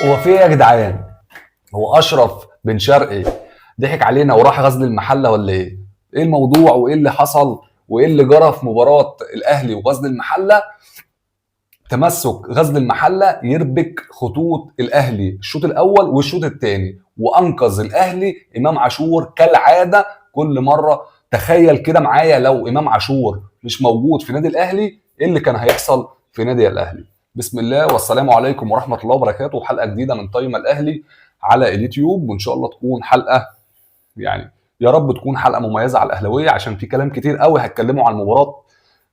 هو في ايه يا جدعان؟ هو اشرف بن شرقي ضحك علينا وراح غزل المحله ولا ايه؟ ايه الموضوع وايه اللي حصل وايه اللي جرى في مباراه الاهلي وغزل المحله؟ تمسك غزل المحله يربك خطوط الاهلي الشوط الاول والشوط الثاني، وانقذ الاهلي امام عاشور كالعاده كل مره. تخيل كده معايا لو امام عاشور مش موجود في نادي الاهلي، ايه اللي كان هيحصل في نادي الاهلي؟ بسم الله والسلام عليكم ورحمه الله وبركاته. حلقه جديده من تايم الاهلي على اليوتيوب، وان شاء الله تكون حلقه يعني يا رب تكون حلقه مميزه على الاهلاويه، عشان في كلام كتير قوي هتكلموا عن مباراه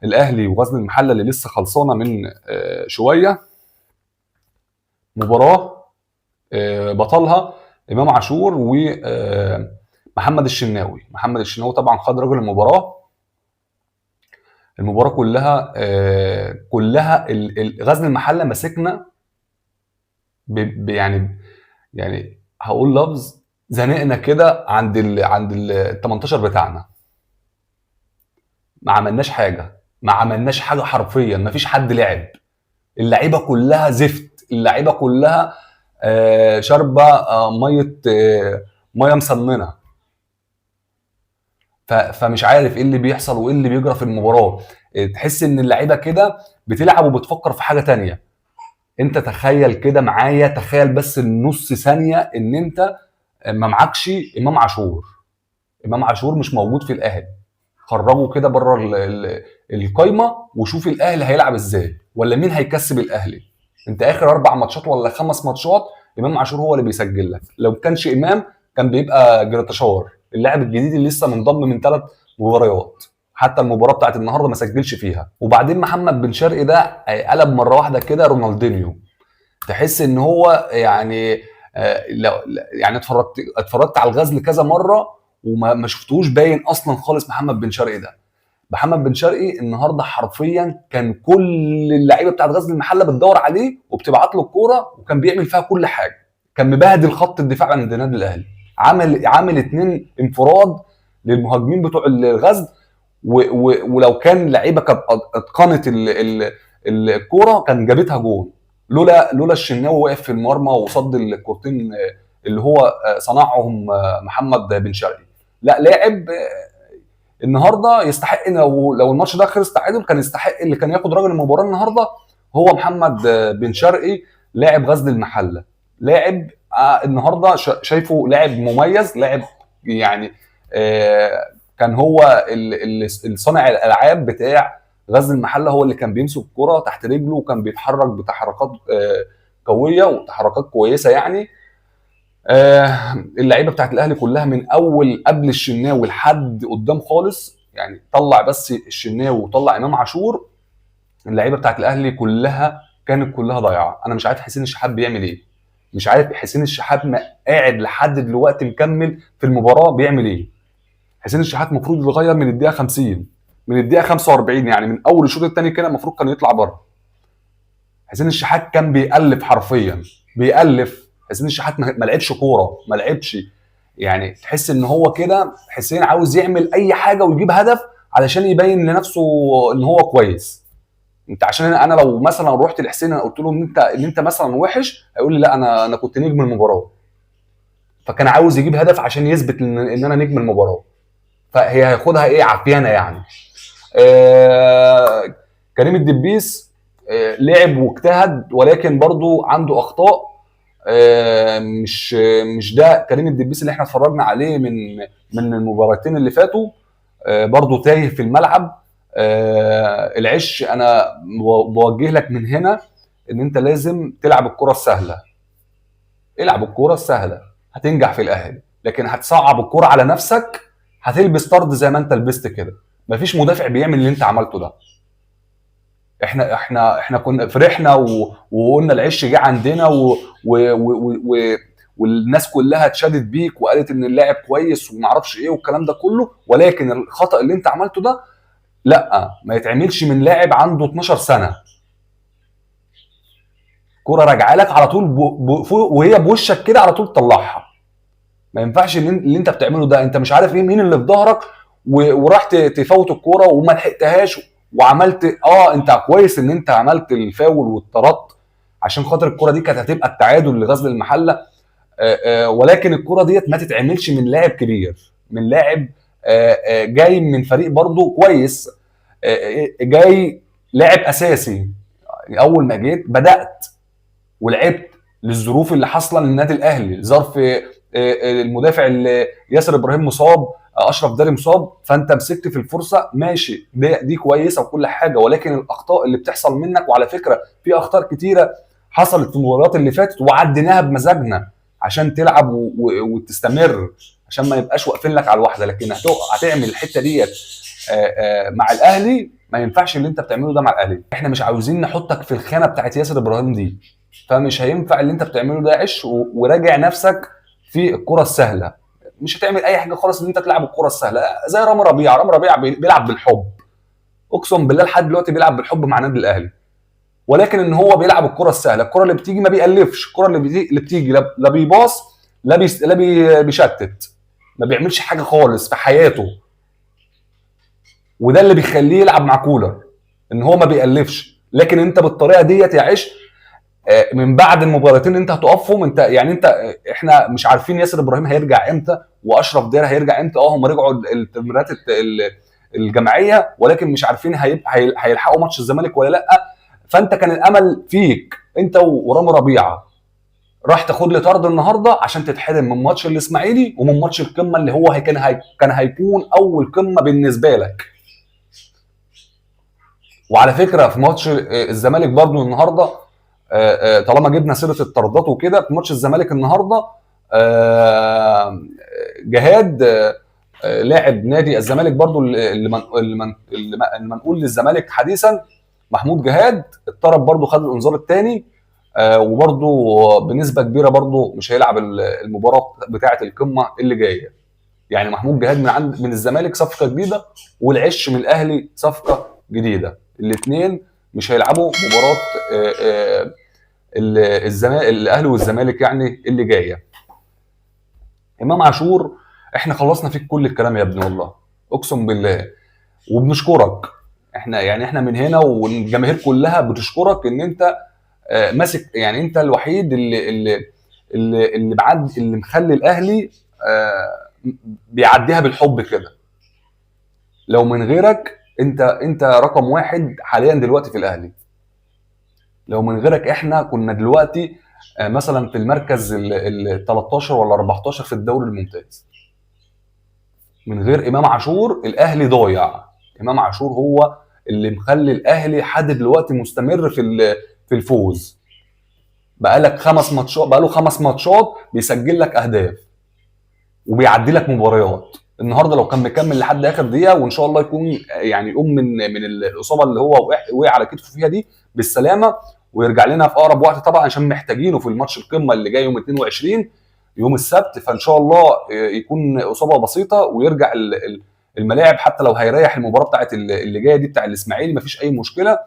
الاهلي وغزل المحله اللي لسه خلصانه من شويه. مباراه بطلها امام عاشور ومحمد الشناوي. محمد الشناوي طبعا خد رجل المباراه. المباراه كلها غزل المحله مسكنا يعني هقول لفظ، زنقنا كده عند ال 18 بتاعنا. ما عملناش حاجه، ما عملناش حاجه حرفيا، ما فيش حد لعب. اللعيبه كلها زفت، اللعيبه كلها شاربه ميه مسمنه. فمش عارف ايه اللي بيحصل وايه اللي بيجرى في المباراه. تحس ان اللعيبه كده بتلعب وبتفكر في حاجه تانية. انت تخيل كده معايا، تخيل بس النص ثانيه ان انت ما معكش امام عاشور. امام عاشور مش موجود في الاهلي. خرجوا كده بره القايمه وشوف الاهلي هيلعب ازاي، ولا مين هيكسب الاهلي. انت اخر 4 ماتشات ولا 5 ماتشات امام عاشور هو اللي بيسجل لك. لو كانش امام كان بيبقى جراتشار اللاعب الجديد اللي لسه منضم من 3 مباريات. حتى المباراه بتاعت النهارده ما سجلش فيها. وبعدين محمد بن شرقي ده قلب مره واحده كده رونالدينيو. تحس ان هو يعني لو يعني اتفرجت على الغزل كذا مره وما شفتهوش باين اصلا خالص. محمد بن شرقي ده، محمد بن شرقي النهارده حرفيا كان كل اللعيبه بتاعت غزل المحله بتدور عليه وبتبعت له الكوره، وكان بيعمل فيها كل حاجه. كان مبهدل خط الدفاع عند النادي الاهلي. عامل 2 انفراد للمهاجمين بتوع الغزل. ولو كان لعيبه كانت اتقنت الكوره كان جابتها جول. لولا الشناوي واقف في المرمى وصد الكورتين اللي هو صنعهم محمد بن شرقي. لا، لاعب النهارده يستحق. لو الماتش ده خلص تعادل كان يستحق اللي كان ياخد راجل المباراه النهارده هو محمد بن شرقي، لاعب غزل المحله. لاعب النهارده شايفه لاعب مميز، لاعب يعني كان هو الصانع الالعاب بتاع غزل المحله. هو اللي كان بيمسك الكره تحت رجله وكان بيتحرك بتحركات قويه وتحركات كويسه يعني. اللعيبه بتاعت الاهلي كلها من اول قبل الشناوي لحد قدام خالص، يعني طلع بس الشناوي وطلع امام عاشور، اللعيبه بتاعت الاهلي كانت كلها ضايعه. انا مش عارف حسين الشحات بيعمل ايه. مش عارف حسين الشحات قاعد لحد دلوقتي مكمل في المباراه بيعمل ايه. حسين الشحات المفروض يتغير من الدقيقه 50، من الدقيقه 45، يعني من اول الشوط الثاني كده المفروض كان يطلع بره. حسين الشحات كان بيألف حرفيا، بيألف. حسين الشحات ما لعبش كوره، ما لعبش. يعني تحس ان هو كده حسين عاوز يعمل اي حاجه ويجيب هدف علشان يبين لنفسه ان هو كويس. انت عشان انا لو مثلا رحت لحسين انا قلت له ان انت مثلا وحش، هيقول لي لا انا كنت نجم المباراه. فكان عاوز يجيب هدف عشان يثبت ان انا نجم المباراه. فهي هياخدها ايه، عافيانه يعني. كريم الدبيس لعب واجتهد ولكن برضو عنده اخطاء. مش ده كريم الدبيس اللي احنا اتفرجنا عليه من المباراتين اللي فاتوا. برضو تايه في الملعب. العش انا بوجه لك من هنا ان انت لازم تلعب الكره السهله. العب الكره السهله هتنجح في الاهلي، لكن هتصعب الكره على نفسك هتلبس طرد زي ما انت لبست كده. مفيش مدافع بيعمل اللي انت عملته ده. احنا كنا فرحنا وقلنا العش جه عندنا والناس كلها اتشادت بيك وقالت ان اللاعب كويس وما اعرفش ايه والكلام ده كله. ولكن الخطا اللي انت عملته ده لا، ما يتعملش من لاعب عنده 12 سنه. كرة راجعه لك على طول وهي بوشك كده على طول تطلعها. ما ينفعش اللي انت بتعمله ده. انت مش عارف ايه مين اللي في ظهرك وراح تفوت الكوره وما لحقتهاش وعملت انت كويس ان انت عملت الفاول واتطردت. عشان خاطر الكره دي كانت هتبقى التعادل لغزل المحله. ولكن الكره ديت ما تتعملش من لاعب كبير، من لاعب جاي من فريق برضه كويس، جاي لاعب اساسي. اول ما جيت بدات ولعبت للظروف اللي حاصله للنادي الاهلي، ظرف المدافع اللي ياسر ابراهيم مصاب، اشرف داري مصاب، فانت مسكت في الفرصه ماشي، دي كويسه وكل حاجه، ولكن الاخطاء اللي بتحصل منك، وعلى فكره في اخطاء كتيره حصلت في المباريات اللي فاتت وعديناها بمزاجنا عشان تلعب وتستمر، عشان ما نبقاش واقفين لك على الواحده. لكن هتعمل الحته ديت مع الاهلي، ما ينفعش اللي انت بتعمله ده مع الاهلي. احنا مش عاوزين نحطك في الخانه بتاعت ياسر ابراهيم دي، فمش هينفع اللي انت بتعمله ده. عش وراجع نفسك في الكره السهله، مش هتعمل اي حاجه خالص ان انت تلعب الكره السهله زي رامي ربيعه. رامي ربيعه بيلعب بالحب، اقسم بالله لحد دلوقتي بيلعب بالحب مع النادي الاهلي، ولكن ان هو بيلعب الكره السهله، الكره اللي بتيجي ما بيألفش، الكره اللي بتيجي لا بيباص لا بيشتت، ما بيعملش حاجه خالص في حياته. وده اللي بيخليه يلعب مع كولر، ان هو ما بيألفش. لكن انت بالطريقه ديت يا عش من بعد المباراتين انت هتقفهم. انت يعني احنا مش عارفين ياسر ابراهيم هيرجع امتى واشرف دير هيرجع امتى. هم رجعوا التمرينات الجماعيه، ولكن مش عارفين هيلحقوا ماتش الزمالك ولا لا. فانت كان الامل فيك انت ورامي ربيعه، راح تاخد لي طرد النهارده عشان تتحرم من ماتش الاسماعيلي ومن ماتش القمه اللي هو كان هيكون اول قمه بالنسبه لك. وعلى فكره في ماتش الزمالك برضو النهارده، طالما جبنا سيره الطردات وكده، في ماتش الزمالك النهارده جهاد لاعب نادي الزمالك برضو اللي منقول للزمالك حديثا، محمود جهاد اتطرد برضو، خد الانذار الثاني، وبرضو بنسبه كبيره برضو مش هيلعب المباراه بتاعه القمه اللي جايه. يعني محمود جهاد من الزمالك صفقه جديده، والعش من الاهلي صفقه جديده، الاثنين مش هيلعبوا مباراه الاهلي والزمالك يعني اللي جايه. امام عاشور احنا خلصنا فيك كل الكلام يا ابني والله، اقسم بالله، وبنشكرك. احنا من هنا والجماهير كلها بتشكرك ان انت ماسك، يعني انت الوحيد اللي مخلي الاهلي بيعديها بالحب كده. لو من غيرك انت رقم واحد حاليا دلوقتي في الاهلي. لو من غيرك احنا كنا دلوقتي مثلا في المركز ال 13 ولا 14 في الدوري الممتاز. من غير امام عاشور الاهلي ضايع. امام عاشور هو اللي مخلي الاهلي لحد دلوقتي مستمر في الفوز. بقاله 5 ماتشات بيسجل لك اهداف وبيعدي لك مباريات. النهارده لو كان مكمل لحد اخر دقيقه، وان شاء الله يكون يعني يقوم من الاصابه اللي هو وقع على كتفه فيها دي بالسلامه، ويرجع لنا في اقرب وقت طبعا، عشان محتاجينه في الماتش القمه اللي جاي يوم 22 يوم السبت. فان شاء الله يكون اصابه بسيطه ويرجع الملاعب، حتى لو هيريح المباراه بتاعت اللي جايه دي بتاع الاسماعيلي مفيش اي مشكله،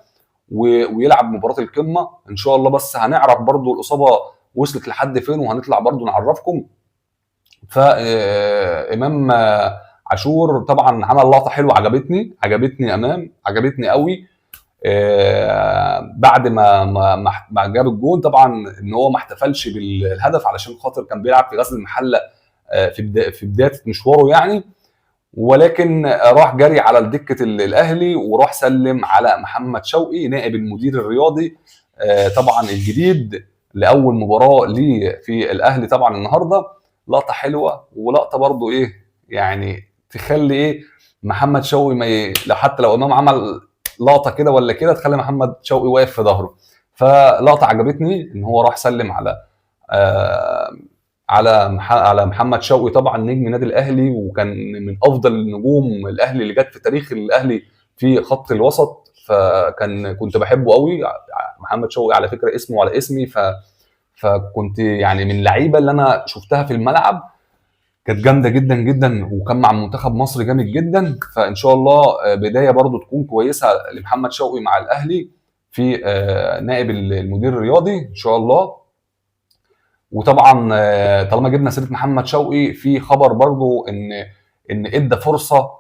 ويلعب مباراه القمه ان شاء الله. بس هنعرف برضو الاصابه وصلت لحد فين، وهنطلع برضو نعرفكم. فامام عاشور طبعا عمل لقطه حلوه، عجبتني امام، عجبتني قوي. بعد ما جاب الجون طبعا ان هو ما احتفلش بالهدف علشان خاطر كان بيلعب في غزل المحله في بدايه مشواره يعني، ولكن راح جري على دكه الاهلي وراح سلم على محمد شوقي نائب المدير الرياضي طبعا الجديد لاول مباراه ليه في الاهلي طبعا النهارده. لقطه حلوه، ولقطه برضو ايه يعني تخلي محمد شوقي حتى لو امام عمل لقطه كده ولا كده تخلي محمد شوقي واقف في ظهره. فلقطه عجبتني ان هو راح سلم على محمد شوقي طبعا نجم نادي الاهلي، وكان من افضل النجوم الاهلي اللي جت في تاريخ الاهلي في خط الوسط. كنت بحبه قوي محمد شوقي، على فكره اسمه على اسمي. فكنت يعني من اللعيبه اللي انا شفتها في الملعب كانت جامده جدا جدا، وكان مع منتخب مصر جامد جدا. فان شاء الله بدايه برضو تكون كويسه لمحمد شوقي مع الاهلي في نائب المدير الرياضي ان شاء الله. وطبعا طالما جبنا سيره محمد شوقي، في خبر برضو ان ادى فرصه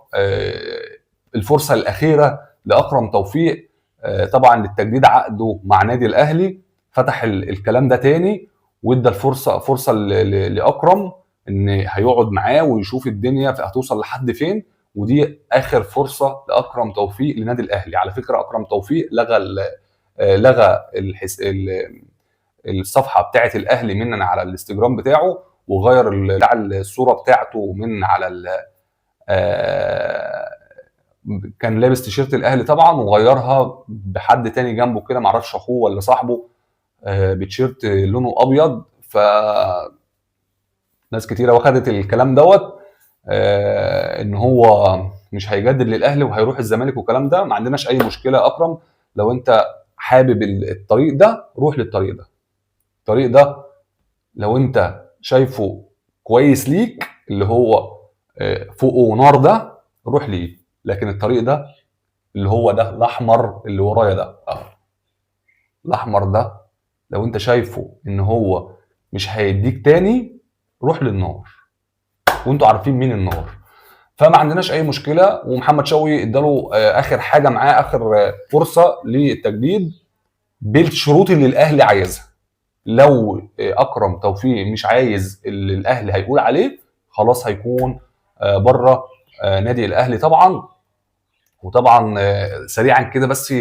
الفرصه الاخيره لاكرم توفيق طبعا للتجديد عقده مع نادي الاهلي. فتح الكلام ده تاني، وادى فرصه لاكرم ان هيقعد معاه ويشوف الدنيا هتوصل لحد فين. ودي اخر فرصه لاكرم توفيق لنادي الاهلي. على فكره اكرم توفيق لغى الصفحه بتاعه الاهلي من على الانستجرام بتاعه، وغير بتاع الصوره بتاعته من على كان لابس تيشيرت الاهلي طبعا، وغيرها بحد تاني جنبه كده، معرفش اخوه ولا صاحبه، بتيشيرت لونه ابيض. ف ناس كتيره واخدت الكلام دوت ان هو مش هيجدد للاهلي وهيروح الزمالك والكلام ده. ما عندناش اي مشكله يا اكرم، لو انت حابب الطريق ده روح للطريق ده. الطريق ده لو انت شايفه كويس ليك، اللي هو فوقه نار ده، روح ليه. لكن الطريق ده اللي هو ده الاحمر اللي ورايا ده، الاحمر ده، لو انت شايفه ان هو مش هيديك تاني، روح للنار، وانتوا عارفين مين النار. فما عندناش اي مشكله. ومحمد شوقي اداله اخر حاجه معاه، اخر فرصه للتجديد بالشروط اللي الاهلي عايزها. لو اكرم توفيق مش عايز اللي الاهلي هيقول عليه، خلاص هيكون بره نادي الاهلي طبعا. وطبعا سريعا كده بس،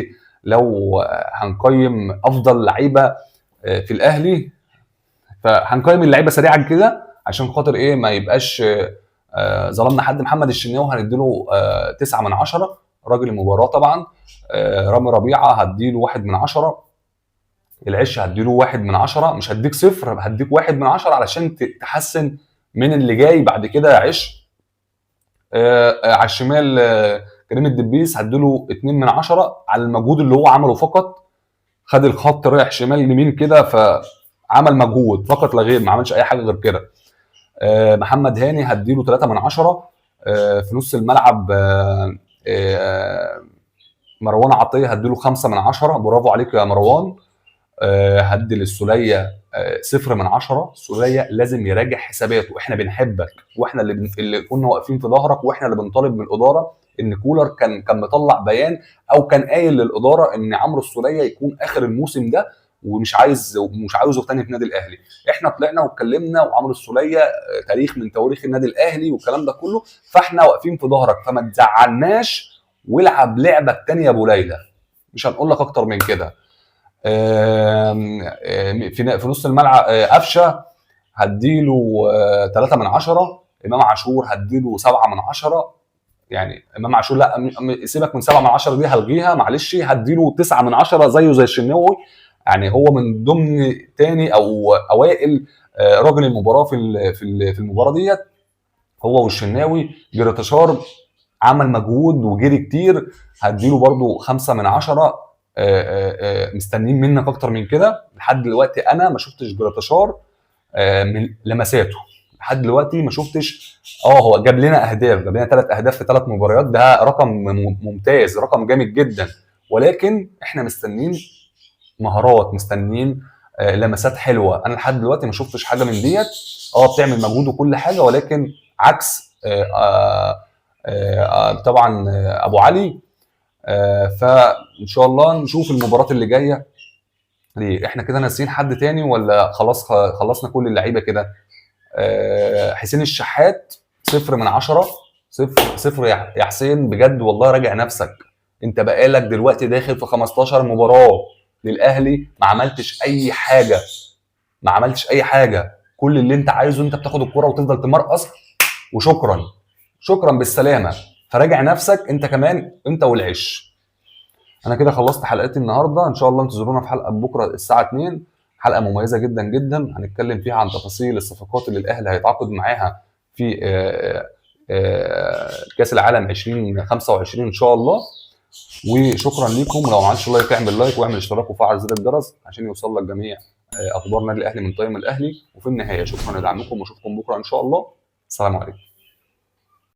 لو هنقيم افضل لعيبه في الاهلي، فهنقيم اللعيبه سريعا كده عشان خاطر ايه ما يبقاش ظلمنا حد. محمد الشناوي هنديله 9 من 10، راجل المباراه طبعا. رامي ربيعه هديله 1 من 10. العش هديله 1 من 10، مش هديك صفر، هديك 1 من 10 علشان تحسن من اللي جاي بعد كده يا عش. على الشمال كريم الدبيس هديله 2 من 10 على المجهود اللي هو عمله فقط. خد الخط رايح شمال يمين كده، فعمل مجهود فقط لا غير، ما عملش اي حاجه غير كده. محمد هاني هديله 3 من 10. في نص الملعب مروان عطيه هديله 5 من 10. برافو عليك يا مروان. هدي للسوليه 0 من 10. السوليه لازم يراجع حساباته. احنا بنحبك، واحنا اللي كنا واقفين في ظهرك، واحنا اللي بنطالب من الاداره ان كولر كان مطلع بيان او كان قايل للاداره ان عمرو السوليه يكون اخر الموسم ده، ومش عاوزه تاني في نادي الاهلي. احنا طلعنا واتكلمنا، وعمرو السوليه تاريخ من تواريخ النادي الاهلي والكلام ده كله، فاحنا واقفين في ظهرك، فما تزعلناش والعب لعبك تاني يا ابو ليلى. مش هنقول لك اكتر من كده. في نص الملعب قفشه هديله 3 من 10. امام عاشور هديله 7 من 10. يعني امام عاشور لا، سيبك من 7 من 10 دي هلغيها معلش، هديله 9 من 10 زيه زي الشناوي. يعني هو من ضمن تاني او اوائل راجل المباراه في المباراه ديت، هو والشناوي. جراتشار عمل مجهود وجري كتير، هديله برده 5 من 10. مستنيين منك اكتر من كده. لحد دلوقتي انا ما شفتش جراتشار من لمساته، لحد دلوقتي ما شفتش. هو جاب لنا 3 اهداف في 3 مباريات، ده رقم ممتاز، رقم جامد جدا. ولكن احنا مستنيين مهارات، مستنيين لمسات حلوه. انا لحد دلوقتي ما شفتش حاجه من ديت. بتعمل مجهود وكل حاجه، ولكن عكس طبعا ابو علي. فان شاء الله نشوف المباراه اللي جايه. ليه احنا كده ناسيين حد تاني ولا خلاص خلصنا كل اللعيبه كده؟ حسين الشحات 0 من 10. صفر يا حسين، بجد والله راجع نفسك. انت بقالك دلوقتي داخل في 15 مباراه للاهلي، ما عملتش اي حاجه، ما عملتش اي حاجه. كل اللي انت عايزه انت بتاخد الكره وتفضل تمرقص شكرا بالسلامه. فراجع نفسك انت كمان، انت والعش. انا كده خلصت حلقتي النهارده. ان شاء الله انتظرونا في حلقه بكره الساعه 2، حلقه مميزه جدا جدا. هنتكلم فيها عن تفاصيل الصفقات اللي الاهلي هيتعاقد معاها في كاس العالم 2025 ان شاء الله. وشكرا لكم. لو ما عملتش لايك اعمل لايك واعمل اشتراك وفعل زر الجرس عشان يوصل لك جميع اخبار النادي الاهلي من طيم الاهلي. وفي النهايه شكرا لدعمكم، واشوفكم بكره ان شاء الله. السلام عليكم.